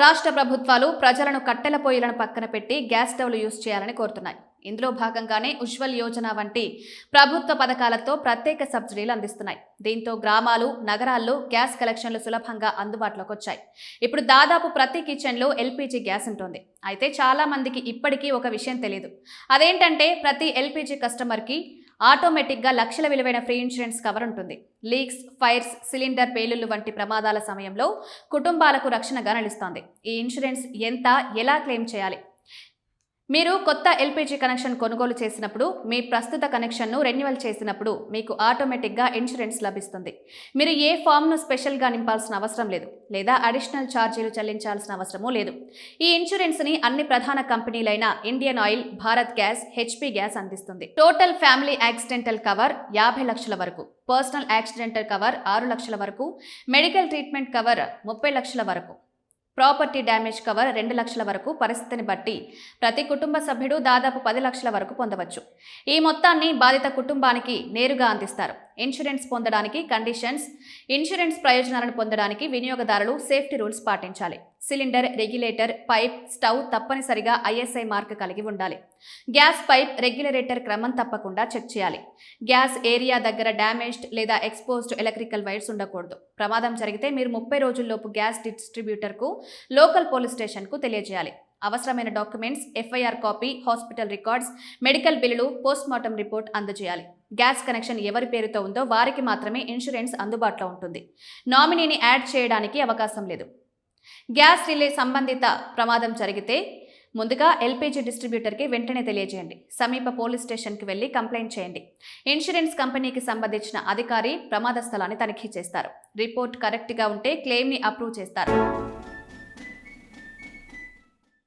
రాష్ట్ర ప్రభుత్వాలు ప్రజలను కట్టెల పొయ్యిలను పక్కన పెట్టి గ్యాస్ స్టవ్లు యూజ్ చేయాలని కోరుతున్నాయి. ఇందులో భాగంగానే ఉజ్వల్ యోజన వంటి ప్రభుత్వ పథకాలతో ప్రత్యేక సబ్సిడీలు అందిస్తున్నాయి. దీంతో గ్రామాలు, నగరాల్లో గ్యాస్ కలెక్షన్లు సులభంగా అందుబాటులోకి వచ్చాయి. ఇప్పుడు దాదాపు ప్రతి కిచెన్లో ఎల్పీజీ గ్యాస్ ఉంటుంది. అయితే చాలా మందికి ఇప్పటికీ ఒక విషయం తెలియదు. అదేంటంటే ప్రతి ఎల్పీజీ కస్టమర్కి ఆటోమేటిక్గా లక్షల విలువైన ఫ్రీ ఇన్సూరెన్స్ కవర్ ఉంటుంది. లీక్స్, ఫైర్స్, సిలిండర్ పేలుళ్లు వంటి ప్రమాదాల సమయంలో కుటుంబాలకు రక్షణగా నిలుస్తోంది. ఈ ఇన్సూరెన్స్ ఎంత, ఎలా క్లెయిమ్ చేయాలి? మీరు కొత్త ఎల్పీజీ కనెక్షన్ కొనుగోలు చేసినప్పుడు, మీ ప్రస్తుత కనెక్షన్ను రెన్యువల్ చేసినప్పుడు మీకు ఆటోమేటిక్గా ఇన్సూరెన్స్ లభిస్తుంది. మీరు ఏ ఫామ్ను స్పెషల్గా నింపాల్సిన అవసరం లేదు, లేదా అడిషనల్ ఛార్జీలు చెల్లించాల్సిన అవసరమూ లేదు. ఈ ఇన్సూరెన్స్ని అన్ని ప్రధాన కంపెనీలైన Indian Oil, Bharat gas, HP gas అందిస్తుంది. టోటల్ ఫ్యామిలీ యాక్సిడెంటల్ కవర్ 50 లక్షల వరకు, పర్సనల్ యాక్సిడెంటల్ కవర్ 6 లక్షల వరకు, మెడికల్ ట్రీట్మెంట్ కవర్ 30 లక్షల వరకు, ప్రాపర్టీ డ్యామేజ్ కవర్ 2 లక్షల వరకు పరిస్థితిని బట్టి ప్రతి కుటుంబ సభ్యుడు దాదాపు 10 లక్షల వరకు పొందవచ్చు. ఈ మొత్తాన్ని బాధిత కుటుంబానికి నేరుగా అందిస్తారు. ఇన్సూరెన్స్ పొందడానికి కండిషన్స్. ఇన్సూరెన్స్ ప్రయోజనాలను పొందడానికి వినియోగదారులు సేఫ్టీ రూల్స్ పాటించాలి. సిలిండర్, రెగ్యులేటర్, పైప్, స్టవ్ తప్పనిసరిగా ఐఎస్ఐ మార్క్ కలిగి ఉండాలి. గ్యాస్ పైప్, రెగ్యులేటర్ క్రమం తప్పకుండా చెక్ చేయాలి. గ్యాస్ ఏరియా దగ్గర డ్యామేజ్డ్ లేదా ఎక్స్పోజ్డ్ ఎలక్ట్రికల్ వైర్స్ ఉండకూడదు. ప్రమాదం జరిగితే మీరు 30 రోజుల్లోపు గ్యాస్ డిస్ట్రిబ్యూటర్కు, లోకల్ పోలీస్ స్టేషన్కు తెలియజేయాలి. అవసరమైన documents, FIR copy, hospital records, medical బిల్లులు, పోస్ట్మార్టం రిపోర్ట్ అందజేయాలి. గ్యాస్ కనెక్షన్ ఎవరి పేరుతో ఉందో వారికి మాత్రమే ఇన్సూరెన్స్ అందుబాటులో ఉంటుంది. నామినీని యాడ్ చేయడానికి అవకాశం లేదు. గ్యాస్ రిలే సంబంధిత ప్రమాదం జరిగితే ముందుగా ఎల్పీజీ డిస్ట్రిబ్యూటర్కి వెంటనే తెలియజేయండి. సమీప పోలీస్ స్టేషన్కి వెళ్లి కంప్లైంట్ చేయండి. ఇన్సూరెన్స్ కంపెనీకి సంబంధించిన అధికారి ప్రమాద స్థలాన్ని తనిఖీ చేస్తారు. రిపోర్ట్ కరెక్ట్గా ఉంటే క్లెయిమ్ని అప్రూవ్ చేస్తారు.